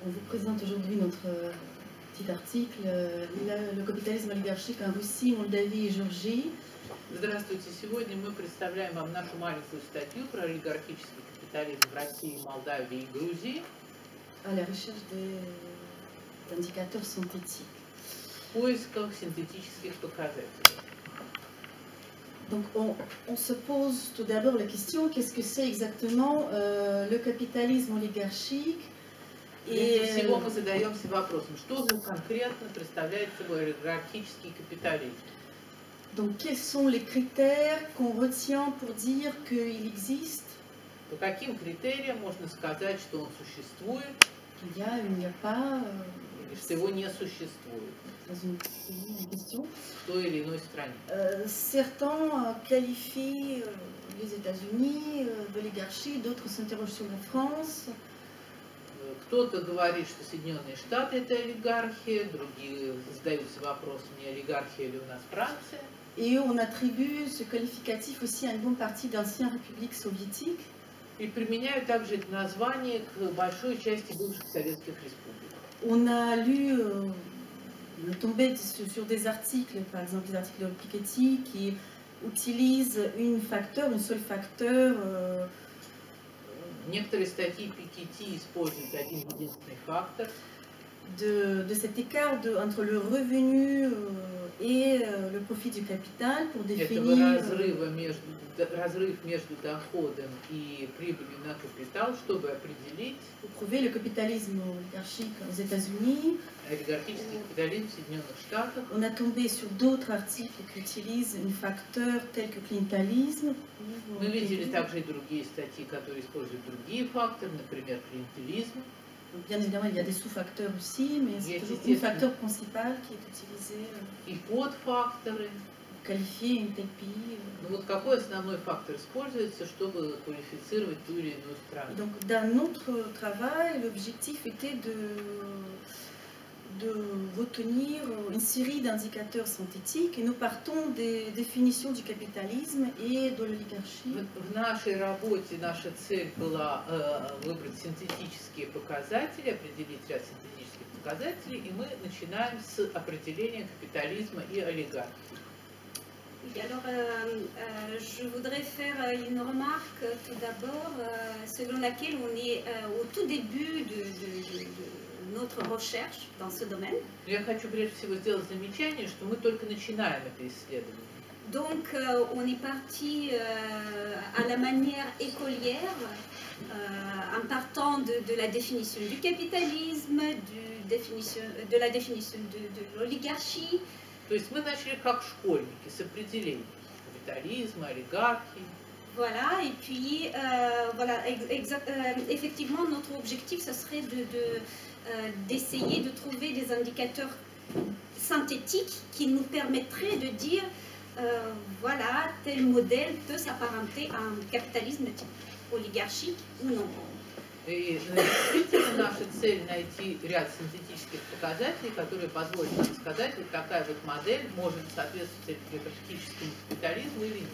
On vous présente aujourd'hui notre petit article, le capitalisme oligarchique en Russie, Moldavie et Géorgie. Здравствуйте! Сегодня мы представляем вам нашу маленькую статью про олигархический капитализм в России, Молдавии и Грузии. À la recherche d'indicateurs synthétiques. В поисках синтетических показателей. Donc on se pose tout d'abord la question, qu'est-ce que c'est exactement le capitalisme oligarchique? Прежде всего мы задаемся вопросом, что же конкретно представляет собой олигархический капитализм. Donc quels sont les critères qu'on retient pour dire qu'il existe? По каким критериям можно сказать, что он существует, Qu'il y a, il n'y a pas, или что его не существует dans une question. в той или иной стране. Certains qualifient les États-Unis d'oligarchie, d'autres s'interrogent sur la France. Кто-то говорит, что Соединенные Штаты это олигархия, другие задаются вопросом, не олигархия ли у нас Франция. Et on attribue ce qualificatif aussi à une bonne partie d'anciennes républiques soviétiques. И применяют также это название к большой части бывших советских республик. On a lu, on est tombé sur des articles, par exemple des articles de Piketty, qui utilisent un seul facteur. Некоторые статьи Piketty используют один единственный фактор. De cet écart entre le revenu et le profit du capital pour définir разрыв между доходом и прибылью на капитал, чтобы определить pour prouver le capitalisme oligarchique aux États-Unis. Олигархический капитализм в Соединенных Штатах. On a tombé sur d'autres articles qui utilisent un facteur tel que clientélisme. Мы видели также и другие статьи, которые используют другие факторы, например, клиентелизм. Bien évidemment, il y a des sous-facteurs aussi, mais c'est toujours un facteur principal qui est utilisé и подфакторы. Pour qualifier un tel pays. Ну вот какой основной фактор используется, чтобы квалифицировать ту или иную страну? Donc, dans notre travail, l'objectif était de retenir une série d'indicateurs synthétiques et nous partons des définitions du capitalisme et de l'oligarchie. В нашей работе наша цель была выбрать синтетические показатели, определить ряд синтетических показателей, и мы начинаем с opréделения капитализма и олигархии. Alors, je voudrais faire une remarque tout d'abord, selon laquelle on est au tout début de notre recherche dans ce domaine. Я хочу прежде всего сделать замечание, что мы только начинаем это исследование. Donc, on est parti à la manière écolière, en partant de la définition du capitalisme, de la définition de l'oligarchie. То есть мы начали как школьники с определения капитализма, олигархии. Voilà, et puis voilà, effectivement, notre objectif, ce serait d'essayer de trouver des indicateurs synthétiques qui nous permettraient de dire, voilà, tel modèle peut s'apparenter à un capitalisme type oligarchique ou non. И действительно наша цель найти ряд синтетических показателей, которые позволят нам сказать, вот такая вот модель может соответствовать олигархическому капитализму или нет.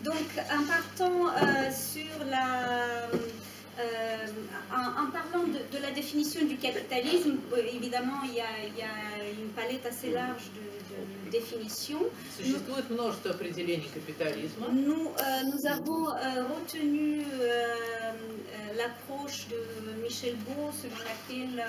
Donc, en partant en parlant de la définition du capitalisme, évidemment, il y a une palette assez large de définitions. Существует множество определений капитализма. Nous avons retenu l'approche de Michel Beau, selon laquelle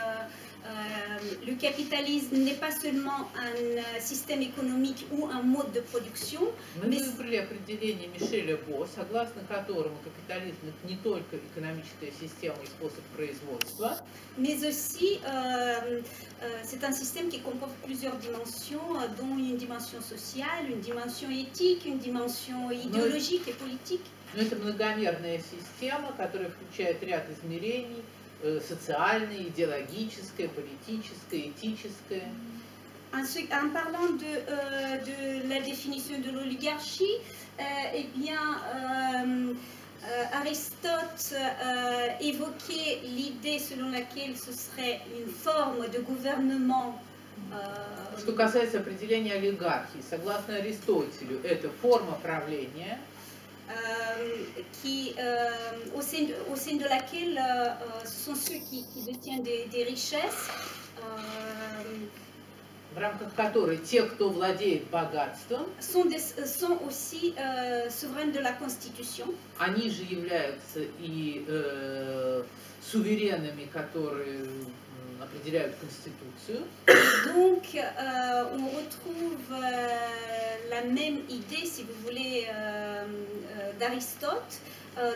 le capitalisme n'est pas seulement un système économique ou un mode de production. Мы выбрали определение Мишеля Бо, согласно которому капитализм это не только экономическая система и способ производства, mais aussi c'est un système qui comporte plusieurs dimensions, dont une dimension sociale, une dimension éthique, une dimension idéologique et politique. Но это многомерная система, которая включает ряд измерений, социальное, идеологическое, политическое, éthique. Ensuite, en parlant de la définition de l'oligarchie, eh bien, Aristote évoquait l'idée selon laquelle ce serait une forme de gouvernement. Что касается определения олигархии, согласно Аристотелю, это форма правления. au sein de laquelle ce sont ceux qui détiennent des richesses. В рамках которой те, кто владеет богатством, sont aussi souverains de la Constitution. Они же являются и суверенами, которые определяют Конституцию. Donc, on retrouve la même idée, si vous voulez, d'Aristote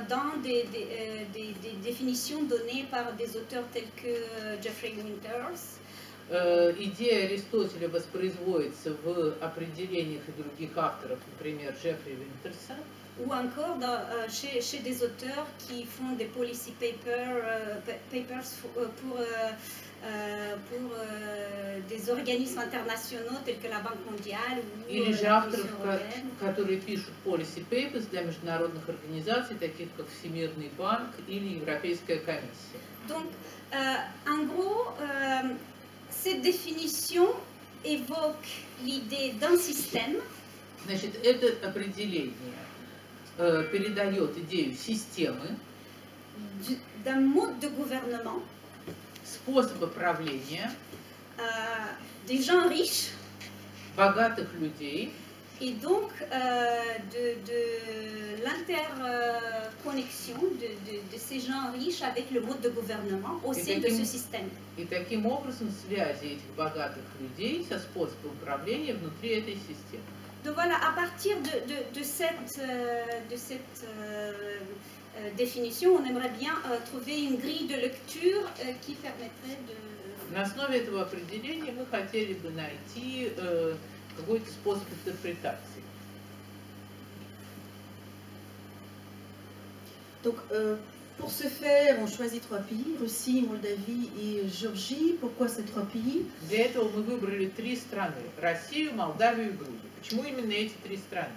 dans des définitions données par des auteurs tels que Geoffrey Winters. Идея Аристотеля воспроизводится в определениях и других авторов, например, Джеффри Винтерса. Ou encore chez des auteurs qui font des policy papers pour des organismes internationaux tels que la Banque mondiale ou Или же la авторов, Commission européenne. которые пишут policy papers для международных организаций, таких как Всемирный банк или Европейская комиссия. Donc, en gros, cette définition évoque l'idée d'un système. Значит, это определение передает идею системы, d'un mode de gouvernement, способа правления, des gens riches, богатых людей, et donc de l'interconnexion de ces gens riches avec le mode de gouvernement au sein de ce système. И таким образом связи этих богатых людей со способом правления внутри этой системы. Donc voilà, à partir de cette définition, on aimerait bien trouver une grille de lecture qui permettrait de... На основе этого определения мы хотели бы найти какой-то способ интерпретации. Donc, pour ce faire, on choisit 3 pays, Russie, Moldavie et Géorgie. Pourquoi ces 3 pays? Для этого мы выбрали 3 страны – Россию, Молдавию и Грузию. Почему именно эти 3 страны?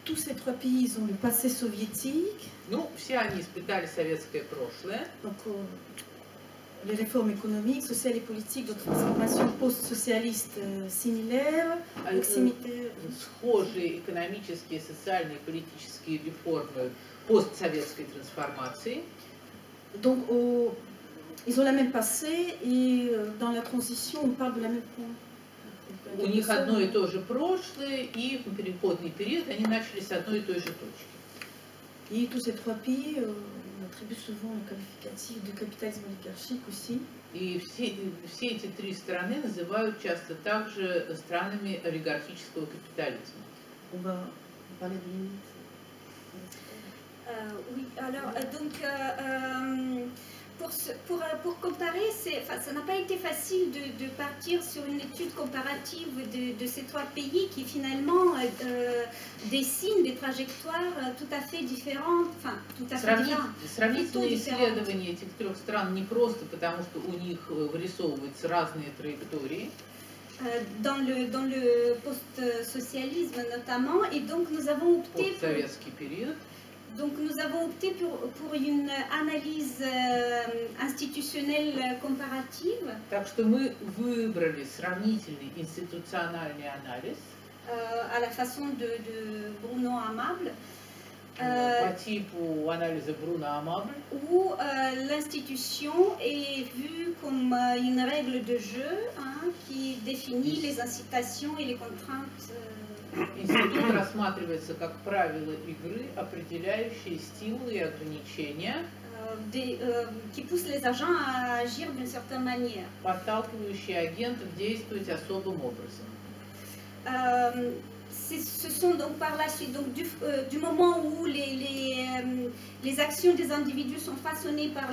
Tous ces 3 pays ils ont le passé soviétique. Ну, все они испытали советское прошлое. Donc, les réformes économiques, sociales et politiques de transformation post-socialiste similaires, proximité. Схожие экономические, социальные и политические реформы постсоветской трансформации. Donc, ils ont la même passé et dans la transition, on parle de la même point. У них одно и то же прошлое, и в переходный период они начали с одной и той же точки. Et tous ces 3 pays, on attribue souvent le qualificatif de capitalisme oligarchique aussi. И все эти 3 страны называют часто также странами олигархического капитализма. On va parler de limites. Oui, alors donc pour comparer, ça n'a pas été facile de partir sur une étude comparative de ces 3 pays qui finalement dessinent des trajectoires tout à fait différentes, enfin tout à fait différentes. Сравнительные исследования этих 3 стран не просто потому, что у них вырисовываются разные траектории. Dans le post-socialisme notamment, et donc nous avons opté pour une analyse institutionnelle comparative. Так что мы выбрали сравнительный институциональный анализ à la façon de Bruno Amable. По типу анализа Bruno Amable, où l'institution est vue comme une règle de jeu qui définit les incitations et les contraintes. Институт рассматривается как правило игры, определяющие стимулы и ограничения, qui poussent les agents à agir d'une certaine manière. Подталкивающие агентов действовать особым образом. Ce sont donc par la suite, donc du moment où les actions des individus sont façonnées par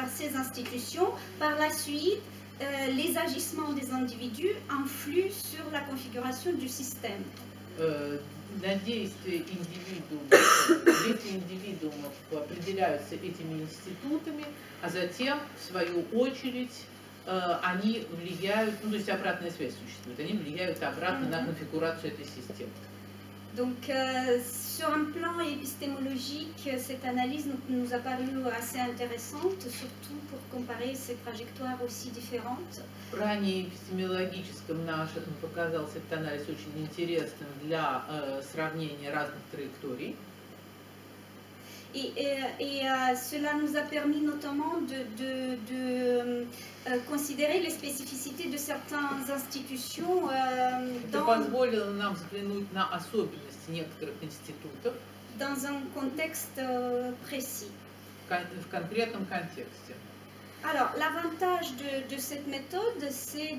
ces institutions, par la suite, les agissements des individus influent sur la configuration du système. На действия индивидуумов определяются этими институтами, а затем, в свою очередь, они влияют, ну то есть обратная связь существует, они влияют обратно на конфигурацию этой системы. Donc, sur un plan épistémologique, cette analyse nous a paru assez intéressante, surtout pour comparer ces trajectoires aussi différentes. В плане эпистемологическом нам показался этот анализ очень интересным для сравнения разных траекторий. Et cela nous a permis notamment de considérer les spécificités de certaines institutions Это позволило нам взглянуть на особенности некоторых институтов dans un contexte précis. в конкретном контексте. Alors, l'avantage de cette méthode, c'est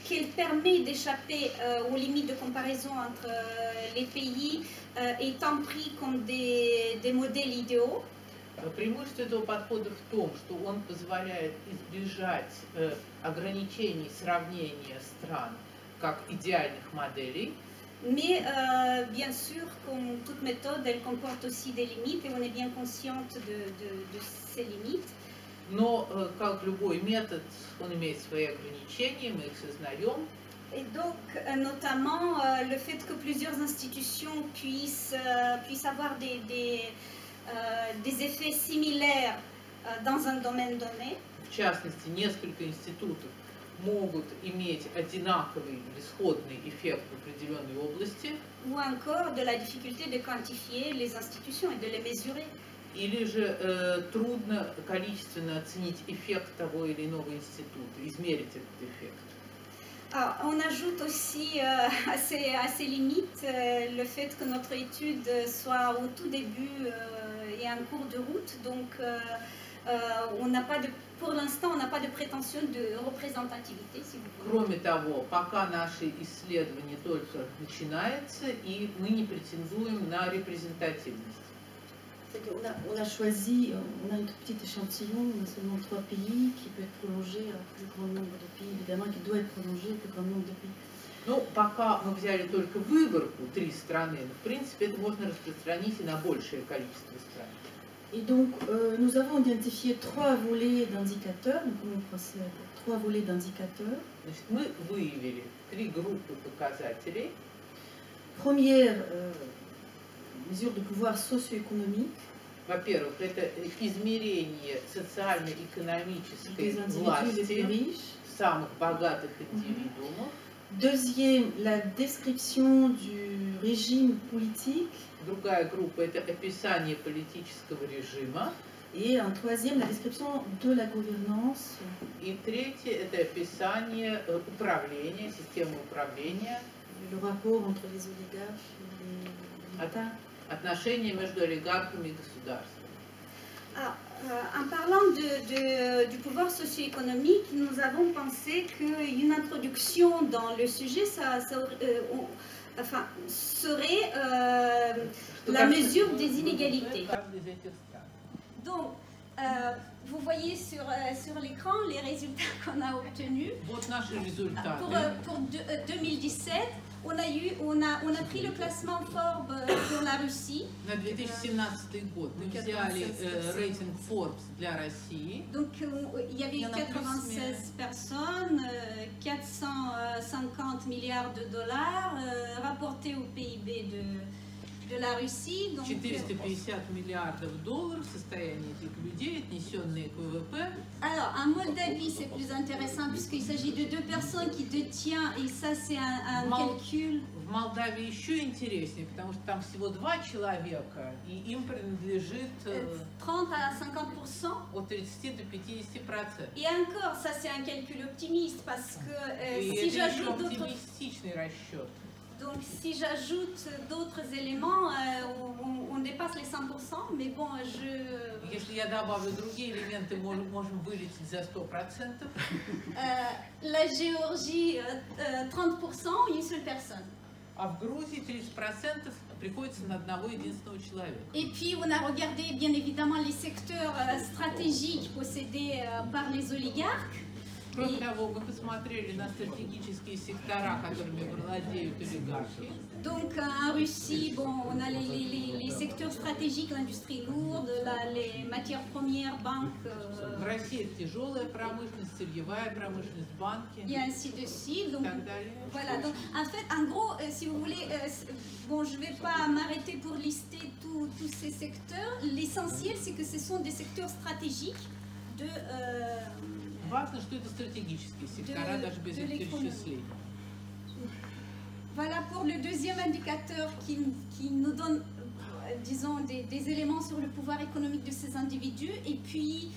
qu'elle permet d'échapper aux limites de comparaison entre les pays étant pris comme des modèles idéaux. Преимущество этого подхода в том, что он позволяет избежать ограничений сравнения стран как идеальных моделей. Mais bien sûr, comme toute méthode, elle comporte aussi des limites et on est bien consciente de ces limites. Но, как любой метод, он имеет свои ограничения, мы их сознаем. Et donc, notamment, le fait que plusieurs institutions puissent avoir des effets similaires dans un domaine donné. В частности, несколько институтов могут иметь одинаковый или сходный эффект в определенной области. Ou encore de la difficulté de quantifier les institutions et de les mesurer. Или же трудно количественно оценить эффект того или иного института, измерить этот эффект. Alors, on ajoute aussi à ces limites le fait que notre étude soit au tout début et en cours de route. Donc, on n'a pas de, pour l'instant, on n'a pas de prétention de représentativité, si vous voulez. Кроме того, пока наши исследования только начинаются, и мы не претендуем на репрезентативность. On a choisi, on a une petite échantillon, on a seulement 3 pays qui peut être prolongé à plus grand nombre de pays, évidemment qui doit être prolongé à plus grand nombre de pays. Ну, пока мы взяли только выборку 3 страны, но в принципе это можно распространить и на большее количество стран. Et donc, nous avons identifié 3 volets d'indicateurs, donc on procède 3 volets d'indicateurs. Значит, мы выявили 3 группы показателей. Première mesure de pouvoir socio-économique. Во-первых, это измерение социально-экономической власти самых богатых индивидуумов. Deuxième, la description du régime politique. Другая группа – это описание политического режима. Et un troisième, la description de la gouvernance. И третье – это описание управления, системы управления. Le rapport entre les oligarques et l'État. Отношения между олигархами и государством. Alors, en parlant du pouvoir socio-économique, nous avons pensé qu'une introduction dans le sujet serait la mesure des inégalités. Donc, vous voyez sur l'écran les résultats qu'on a obtenus. Вот наши результаты. Pour 2017, on a pris le classement Forbes pour la Russie. На 2017 год мы взяли рейтинг Forbes для России. Donc, il y avait 96 personnes, 450 milliards de dollars rapportés au PIB de la Russie. Donc, 450 миллиардов долларов, состояние этих людей, отнесенные к ВВП. Alors, en Moldavie, c'est plus intéressant puisqu'il s'agit de 2 personnes qui détiennent, et ça, c'est un calcul. В Молдавии еще интереснее, потому что там всего 2 человека, и им принадлежит 30 à 50%. От 30 до 50%. Et encore, ça, c'est un calcul optimiste parce que и si это еще j'ajoute d'autres... оптимистичный расчет. Donc, si j'ajoute d'autres éléments, on dépasse les 100%, mais bon, Если я добавлю другие элементы, можем вылететь за 100%. La Géorgie, 30%, une seule personne. А в Грузии 30% приходится на одного единственного человека. Et puis, on a regardé, bien évidemment, les secteurs stratégiques possédés par les oligarques. Кроме того, мы посмотрели на стратегические сектора, которыми владеют олигархи. Donc, un Russie, bon, on a les secteurs stratégiques, l'industrie lourde, les matières premières, banques. В России это тяжелая промышленность, сырьевая промышленность, банки Et ainsi de suite. и Donc, так далее. voilà. Donc, en fait, en gros, si vous voulez, bon, je ne vais pas m'arrêter pour lister tous ces secteurs. L'essentiel, c'est que ce sont des secteurs stratégiques de. Важно, что это стратегические сектора, даже без их перечисления. Voilà pour le deuxième indicateur qui nous donne, disons, des éléments sur le pouvoir économique de ces individus. Et puis,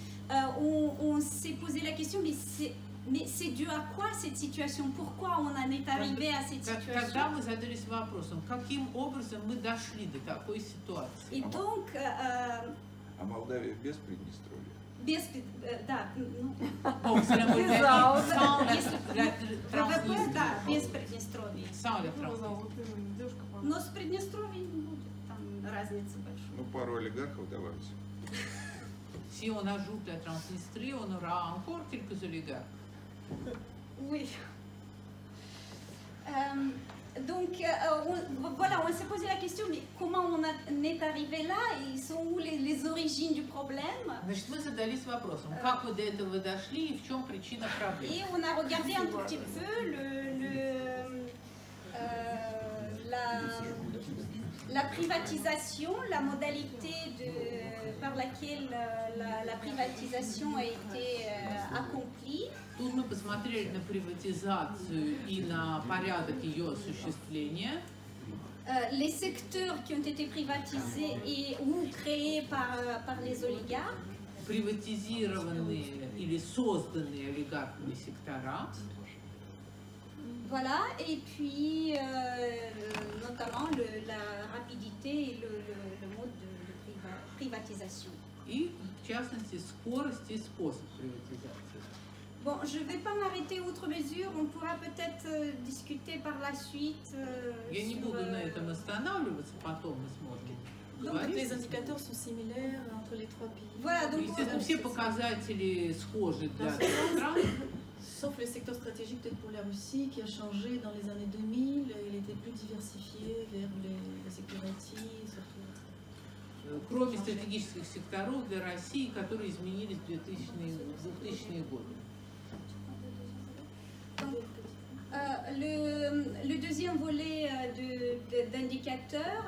on s'est posé la question, mais c'est dû à quoi cette situation? Pourquoi on en est arrivé à cette situation? Когда мы задались вопросом, каким образом мы дошли до такой ситуации? Et donc, А Молдавия без Приднестровья? да, ну, да, без Приднестровья. Но с Приднестровьем не будет там разницы большой. Ну, пару олигархов давайте. Si on ajoute la Transnistrie, on aura encore quelques oligarques. Oui. Donc, voilà, on s'est posé la question, mais comment on est arrivé là? Ils sont où les origines du problème? Значит, мы задались вопросом, как вы до этого дошли и в чем причина проблем. Et on a regardé un tout petit peu la privatisation, la modalité par laquelle la privatisation a été accomplie. Тут мы посмотрели на приватизацию и на порядок ее осуществления. Les secteurs qui ont été privatisés ou créés par les oligarques. Приватизированные или созданные олигархами сектора. Voilà, et puis notamment la rapidité et le mode de privatisation. И, в частности, скорость и способ приватизации. Bon, je ne vais pas m'arrêter outre mesure, on pourra peut-être discuter par la suite. Я не буду на этом останавливаться, потом мы сможем Donc les indicateurs sont similaires entre les trois pays. Voilà, donc Естественно, все показатели схожи для всех стран. Sauf le secteur stratégique peut-être pour la Russie qui a changé dans les années 2000, il était plus diversifié vers le secteur IT surtout. Кроме стратегических секторов для России, которые изменились в 2000-е годы. Le deuxième volet d'indicateurs,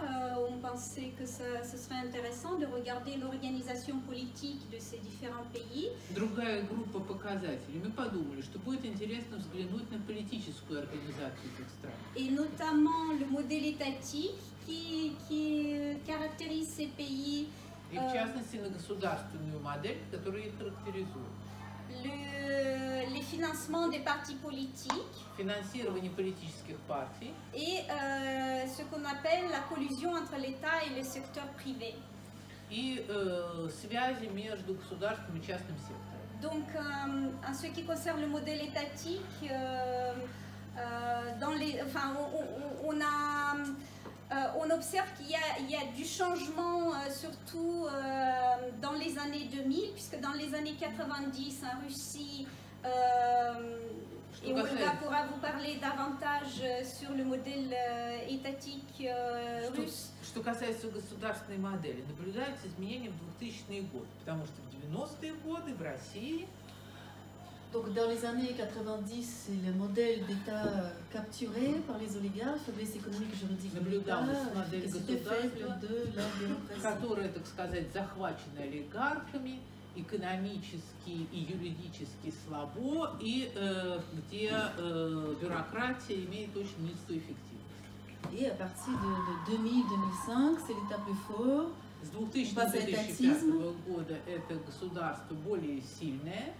on pensait que ce serait intéressant de regarder l'organisation politique de ces différents pays. Другая группа показателей. Мы подумали, что будет интересно взглянуть на политическую организацию этих стран. Et notamment le modèle étatique qui caractérise ces pays. И в частности на государственную модель, которая их характеризует. Les financements des partis politiques Финансирование политических партий et ce qu'on appelle la collusion entre l'État et le secteur privé. и связи между государством и частным сектором. Donc, en ce qui concerne le modèle étatique, on observe qu'il y a du changement, surtout dans les années 2000, puisque dans les années 90, en Russie, et Olga pourra vous parler davantage sur le modèle étatique russe. Что касается государственной модели, наблюдаются изменения в 2000-е годы, потому что в 90-е годы в России Donc dans les années 90, c'est le modèle d'État capturé par les oligarques, faiblesse économique juridique de l'État, efficacité faible de la bureaucratie. которая, так сказать, захвачена олигархами, экономически и юридически слабо, и где бюрократия имеет очень низкую эффективность. Et à partir de 2000-2005, c'est l'État plus fort. С 2000-2005 года это государство более сильное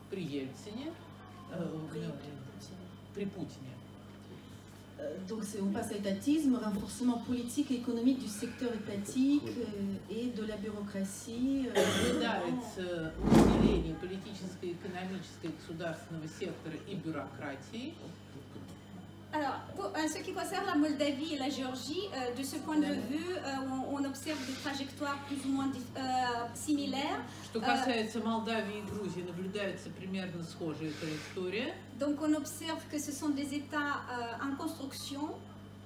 при Ельцине, при Путине. Donc on passe à l'étatisme, renforcement politique et économique du secteur étatique et de la bureaucratie. Наблюдается усиление политической, экономической, государственного сектора и бюрократии. Alors, en ce qui concerne la Moldavie et la Géorgie, de ce point de vue, on observe des trajectoires plus ou moins similaires. Что касается Молдавии и Грузии, наблюдается примерно схожая траектория. Donc, on observe que ce sont des États en construction.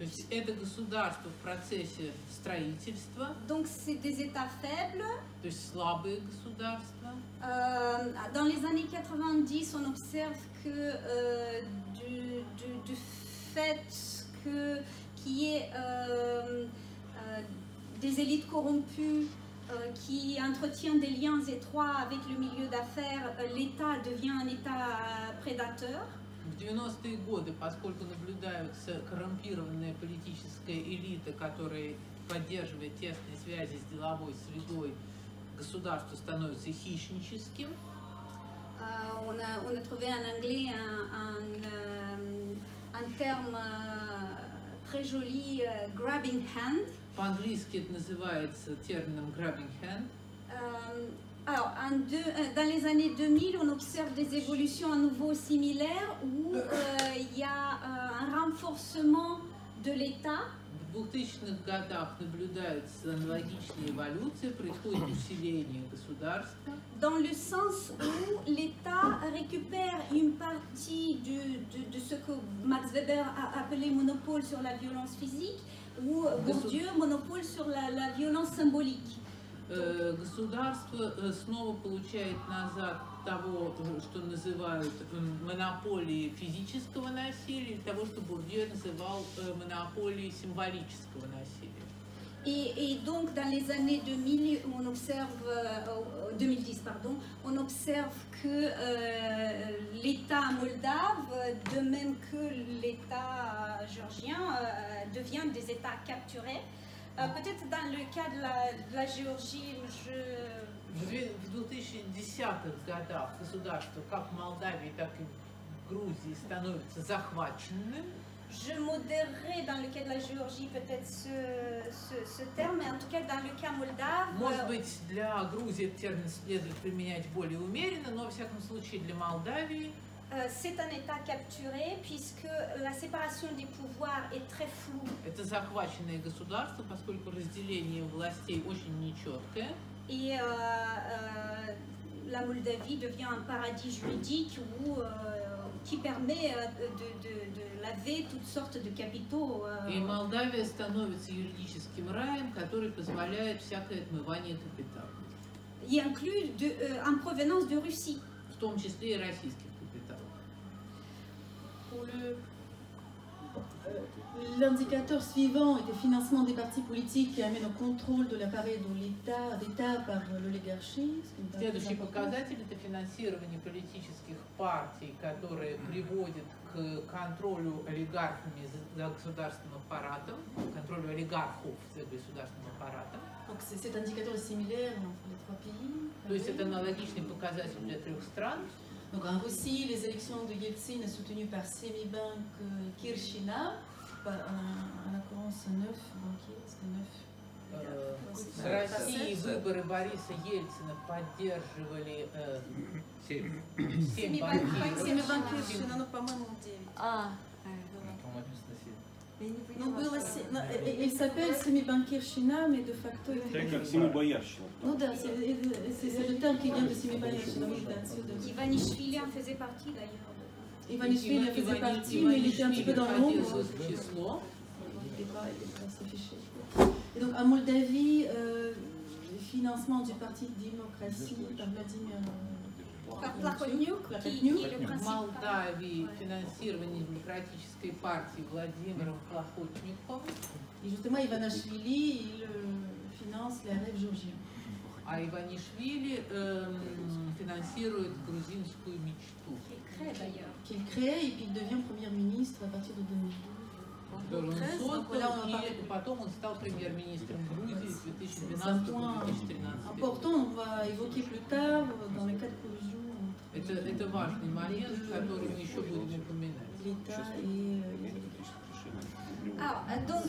То есть это государство в процессе строительства. Donc c'est des États faibles. То есть слабые государства. Dans les années 90, on observe que du fait qu'il y ait des élites corrompues qui entretiennent des liens étroits avec le milieu d'affaires, l'État devient un État prédateur. В 90-е годы, поскольку наблюдаются коррумпированная политическая элита, которая поддерживает тесные связи с деловой средой, государство становится хищническим. On a trouvé en anglais un terme très joli, grabbing hand. По-английски это называется термином grabbing hand. Alors, dans les années 2000, on observe des évolutions à nouveau similaires où il y a un renforcement de l'État. В 2000-х годах наблюдается аналогичная эволюция, происходит усиление государства. Dans le sens où l'État récupère une partie de ce que Max Weber a appelé monopole sur la violence physique ou Bourdieu monopole sur la violence symbolique. Государство снова получает назад того, что называют монополией физического насилия, или того, что Бурдье называл монополией символического насилия. Et donc dans les années 2000, on observe, 2010 pardon, on observe que l'État moldave, de même que l'État géorgien, devient des États capturés. Peut-être dans le cas de la Géorgie, В 2010-х годах государство как Молдавии, так и Грузии становится захваченным. Je modérerai dans le cas de la Géorgie peut-être ce terme, mais en tout cas dans le cas moldave. Может быть, для Грузии этот термин следует применять более умеренно, но, во всяком случае, для Молдавии c'est un État capturé puisque la séparation des pouvoirs est très floue. Это захваченное государство, поскольку разделение властей очень нечеткое. Et la Moldavie devient un paradis juridique qui permet de laver toutes sortes de capitaux. И Молдавия становится юридическим раем, который позволяет всякое отмывание капитала. И inclut en provenance de Russie. В том числе и российских капиталов. L'indicateur suivant est le financement des partis politiques qui amène au contrôle de l'appareil de l'État par l'oligarchie. Следующий показатель – это финансирование политических партий, которые приводят к контролю олигархами за государственным аппаратом, контролю олигархов за государственным аппаратом. Donc cet indicateur est similaire entre les trois pays. То есть это аналогичный показатель для трех стран. Donc en Russie, les élections de Yeltsin soutenues par Semibank Kirshina, en l'occurrence 9 banquiers, В России выборы Бориса Ельцина поддерживали 7 банкиров. Semibank Kirshina, ну, по-моему, 9. Ну, было, il s'appelle Semibank Kirshina, mais de facto... C'est как Семибоярщина. Ну да, c'est le terme qui vient de Semiboyarщина, oui, bien sûr. Ivanishvili en faisait partie d'ailleurs. Ivanishvili faisait partie, mais il était un petit peu dans l'ombre. Il n'était pas affiché. Et donc en Moldavie, le financement du Parti de démocratie par Vladimir Plahotniuc, qui est le В principal. Молдавии финансирование демократической партии Владимиром Плохотниковым, Et justement, Ivanishvili, il finance les rêves géorgiens. а Иванишвили финансирует грузинскую мечту. Qu'il crée et puis il devient Premier ministre à partir de 2012. Он Donc là, on создал, va parler и потом он стал премьер-министром Грузии с C'est un point 2012-2013. important, on va évoquer plus tard dans le cas de collusion Это важный момент, который мы еще будем упоминать. l'État et les Alors, donc,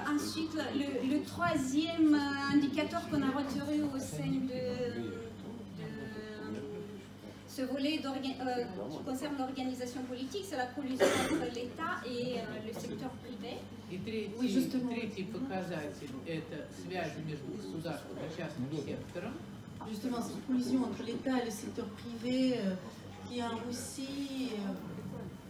ensuite, le troisième indicateur qu'on a retenu au sein de ce volet qui concerne l'organisation politique, c'est la collusion entre l'État et le secteur privé. И третий показатель – это связи между государством и частным сектором. Justement, cette collision entre l'État et le secteur privé qui en Russie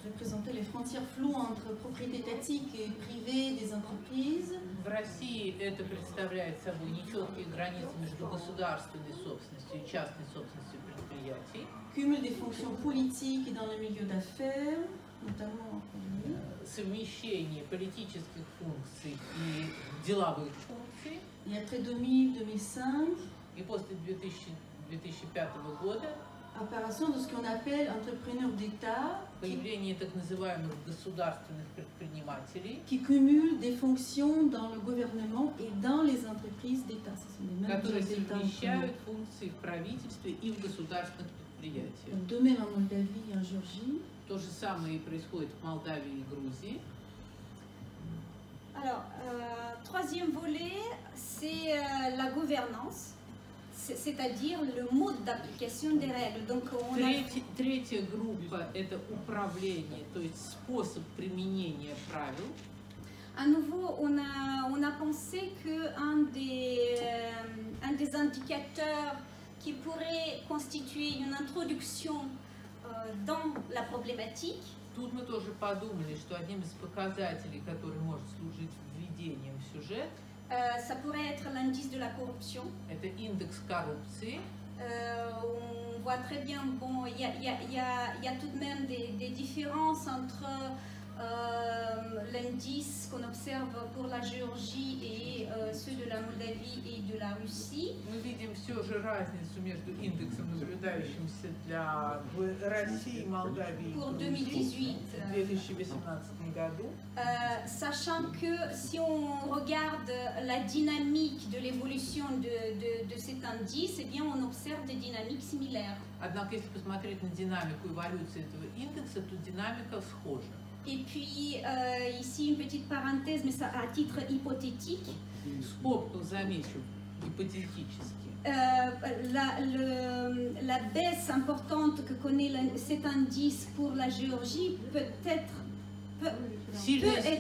représentait les frontières floues entre propriété étatique et privée des entreprises. В России это представляет собой нечеткие границы между государственной собственностью и частной собственностью предприятий. Cumul des fonctions politiques dans le milieu d'affaires, notamment en économie. Совмещение политических функций и деловых функций. Et après 2000-2005, И после 2005 года apparition de ce qu'on appelle entrepreneurs d'État появление так называемых государственных предпринимателей, qui cumulent des fonctions dans le gouvernement et dans les entreprises d'État. которые совмещают функции в правительстве и в государственных предприятиях. De même en Moldavie et en Géorgie. То же самое и происходит в Молдавии и Грузии. Alors, troisième volet, c'est la gouvernance, c'est-à-dire le mode d'application des règles. Donc, Третья группа – это управление, то есть способ применения правил. À nouveau, on a pensé qu'un des indicateurs qui pourrait constituer une introduction dans la problématique. Тут мы тоже подумали, что одним из показателей, который может служить введением в сюжет, ça pourrait être l'indice de la corruption. Это индекс коррупции. On voit très bien, bon, il y a tout de même des différences entre l'indice qu'on observe pour la Géorgie et ceux de la Moldavie et de la Russie. Мы видим все же разницу между индексом, наблюдающимся для России, Молдавии и Грузии в 2018 году. Sachant que si on regarde la dynamique de l'évolution de cet indice, eh bien on observe des dynamiques similaires. Однако, если посмотреть на динамику эволюции этого индекса, то динамика схожа. Et puis ici une petite parenthèse, mais ça à titre hypothétique. Скобку замечу, гипотетически. La baisse importante que connaît cet indice pour la Géorgie peut être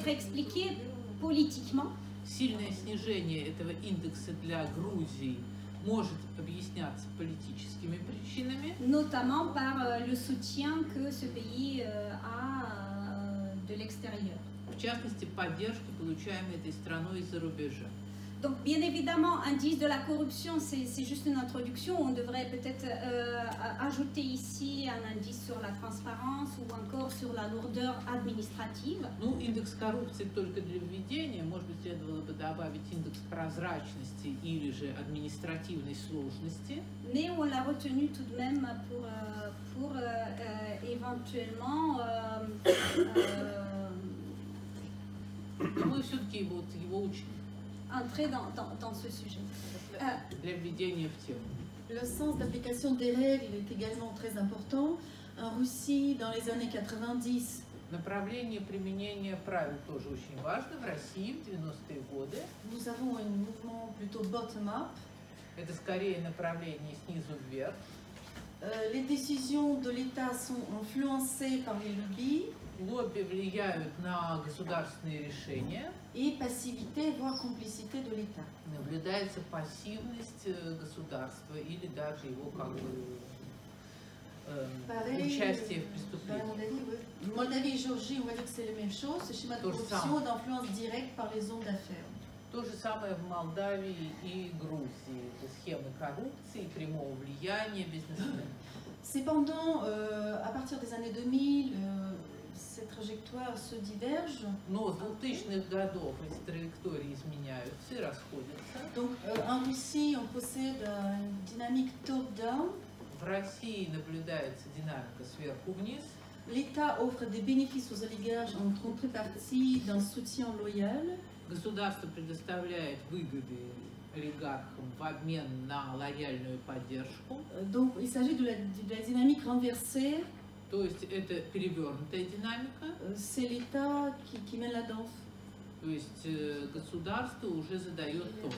expliquée politiquement. Сильное снижение этого индекса для Грузии может объясняться политическими причинами. Notamment par le soutien que ce pays a de l'extérieur. В частности, поддержки, получаемые этой страной из-за рубежа. Donc, bien évidemment, indice de la corruption, c'est juste une introduction. On devrait peut-être ajouter ici un indice sur la transparence ou encore sur la lourdeur administrative. Ну, индекс коррупции только для введения. Может быть, следовало бы добавить индекс прозрачности или же административной сложности. Mais on l'a retenu tout de même pour éventuellement Мы все-таки его учим. Entrer dans ce sujet. Для введения в тему. Le sens d'application des règles est également très important. En Russie, dans les années 90, Направление применения правил тоже очень важно. В России в 90-е годы nous avons un mouvement plutôt bottom-up. это скорее направление снизу вверх. Les décisions de l'État sont influencées par les lobbies. Лобби влияют на государственные решения. Et passivité, voire complicité de l'État. Наблюдается пассивность государства или даже его как бы участие в преступлении. En Moldavie et Géorgie, on va dire que c'est la même chose. Ce schéma de corruption d'influence directe par les hommes d'affaires. То же самое в Молдавии и Грузии. Это схемы коррупции, прямого влияния бизнесменов. Cependant, à partir des années 2000, ces trajectoires se divergent. Но с 2000-х годов эти траектории изменяются и расходятся. Donc, en Russie, on possède une dynamique top-down. В России наблюдается динамика сверху вниз. L'État offre des bénéfices aux oligarques en contrepartie d'un soutien loyal. Государство предоставляет выгоды олигархам в обмен на лояльную поддержку. Donc, il s'agit de la dynamique renversée. То есть это перевернутая динамика. C'est l'État qui mène la danse. То есть государство уже задает тон.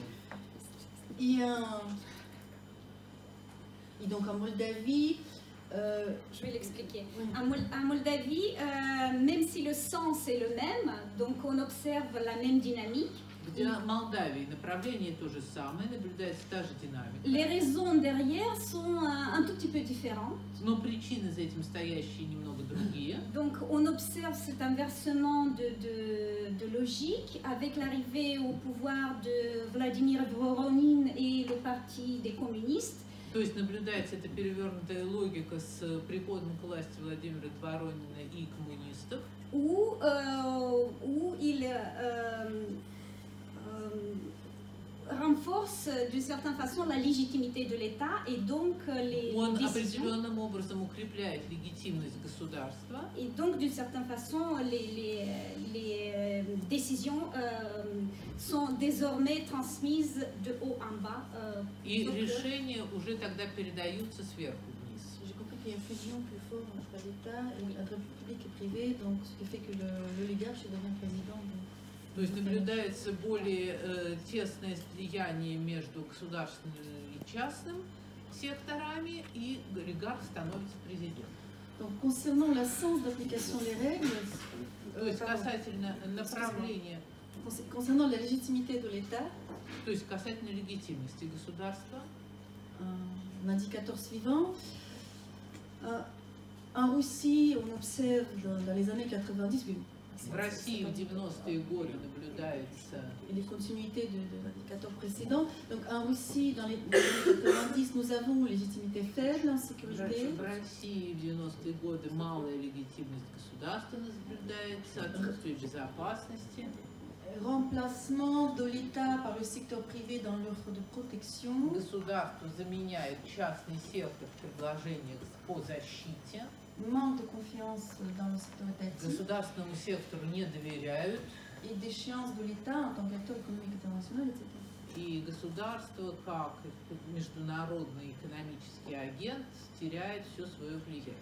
Et donc en Moldavie, je vais l'expliquer. En Moldavie, même si le sens est le même, donc on observe la même dynamique. В Молдавии направление то же самое, наблюдается та же динамика. Les raisons derrière sont un tout petit peu différentes. Но причины за этим стоящие немного другие. Donc on observe cet inversement de logique avec l'arrivée au pouvoir de Vladimir Voronin et le parti des communistes. То есть наблюдается эта перевернутая логика с приходом к власти Владимира Воронина и коммунистов. Où il renforce d'une certaine façon la légitimité de l'État et donc les Он décisions. определенным образом укрепляет легитимность государства. Et donc d'une certaine façon les décisions sont désormais transmises de haut en bas. И решения уже тогда передаются сверху вниз. J'ai compris qu'il y a une fusion plus forte entre l'État et entre public et privé, donc ce qui fait que l'oligarche devient président. То есть наблюдается более тесное слияние между государственным и частным секторами, и олигарх становится президентом. Donc concernant la sens d'application des règles, То есть касательно направления, concernant la légitimité de l'État, то есть касательно легитимности государства, un indicateur suivant. En Russie, on observe dans les années 90, в России в 90-е годы наблюдается les continuités de l'indicateurs précédents. Donc en Russie, dans les années 90, nous avons légitimité faible en sécurité. в России в 90-е годы малая легитимность государства наблюдается, отсутствие безопасности. Remplacement de l'État par le secteur privé dans l'offre de protection. Государство заменяет частный сектор в предложениях по защите. Manque de confiance dans le secteur étatique. Государственному сектору не доверяют. Et déchéance de l'État en tant qu'acteur économique international, etc. И государство, как международный экономический агент, теряет все свое влияние.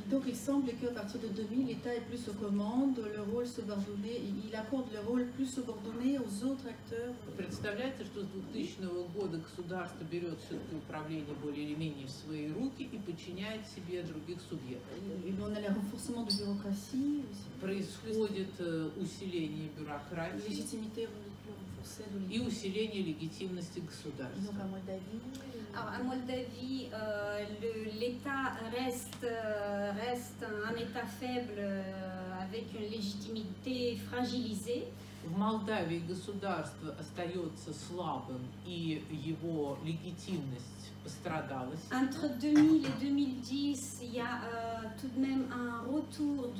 Donc il semble qu'à partir de 2000, l'État est plus aux commandes, le rôle subordonné, il accorde le rôle plus subordonné aux autres acteurs. Представляется, что с 2000 года государство берет все-таки управление более или менее в свои руки и подчиняет себе других субъектов. Et on a le renforcement de bureaucratie aussi. Происходит усиление бюрократии Légitimité renforcée de и l'État. усиление легитимности Donc государства. en Moldavie. Alors, à Moldavie, l'État reste un État faible avec une légitimité fragilisée. В Молдавии государство остается слабым, и его легитимность пострадалась. Entre 2000 et 2010, il y a tout de même un retour,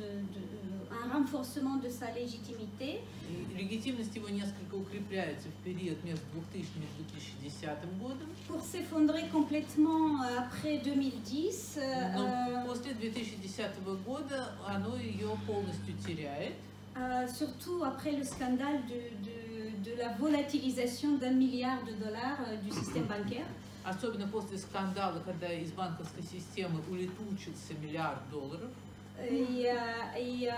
un renforcement de sa légitimité. И легитимность его несколько укрепляется в период между 2000 и 2010 годом. Pour s'effondrer complètement après 2010, Но после 2010 года оно ее полностью теряет. surtout après le scandale de la volatilisation d'1 milliard de dollars du système bancaire. Особенно после скандала, когда из банковской системы улетучился $1 миллиард. Et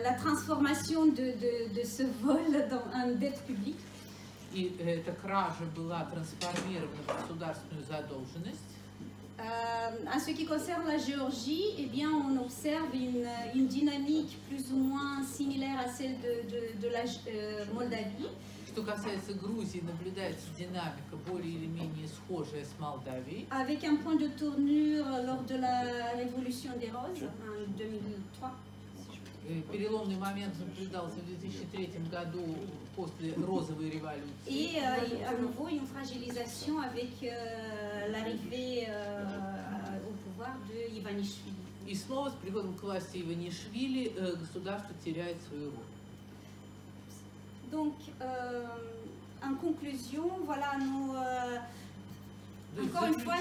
la transformation de ce vol dans une dette publique. И эта кража была трансформирована в государственную задолженность. En ce qui concerne la Géorgie, eh bien, on observe une dynamique plus ou moins similaire à celle de la Moldavie. Что касается Грузии, наблюдается динамика более или менее схожая с Молдавией. Avec un point de tournure lors de la Révolution des Roses en 2003. Переломный момент наблюдался в 2003 году после розовой революции. Et à nouveau une fragilisation avec l'arrivée au pouvoir de Иванишвили. И снова с приходом к власти Иванишвили государство теряет свою роль. Donc, en conclusion, voilà, nous, encore une fois,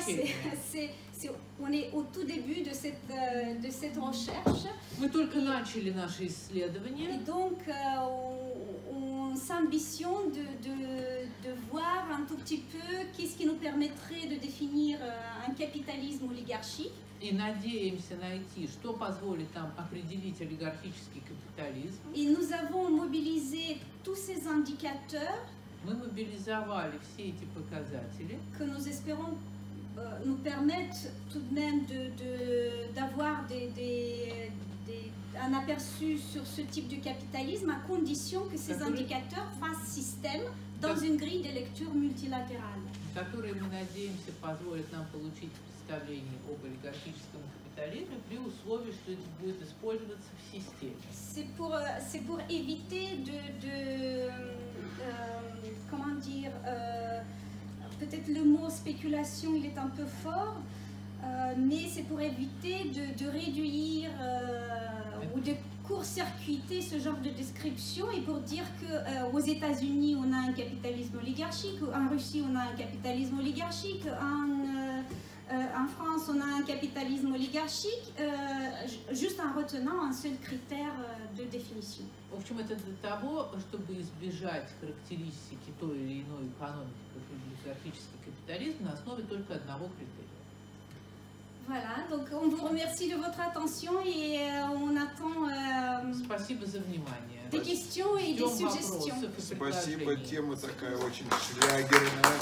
on est au tout début de cette recherche. Мы только начали наши исследования. Et donc, on s'ambitionne de voir un tout petit peu qu'est-ce qui nous permettrait de définir un capitalisme oligarchique. И надеемся найти, что позволит нам определить олигархический капитализм. Et nous avons mobilisé tous ces indicateurs. Мы мобилизовали все эти показатели, que nous espérons nous permettent tout de même d'avoir des un aperçu sur ce type de capitalisme à condition que ces indicateurs fassent système dans une grille de lecture multilatérale. Которые, мы надеемся, позволят нам получить представление об олигархическом капитализме при условии, что это будет использоваться в системе. C'est pour éviter comment dire, peut-être le mot spéculation il est un peu fort, mais c'est pour éviter de réduire ou de court-circuiter ce genre de description et pour dire qu'aux États-Unis on a un capitalisme oligarchique, en Russie on a un capitalisme oligarchique, en France on a un capitalisme oligarchique, juste en retenant un seul critère de définition. В общем, это для того, чтобы избежать характеристики той или иной экономики, как олигархический капитализм, на основе только одного критерия. Voilà, donc on vous remercie de votre attention et on attend des questions et des suggestions. Спасибо, тема такая очень шлягерная.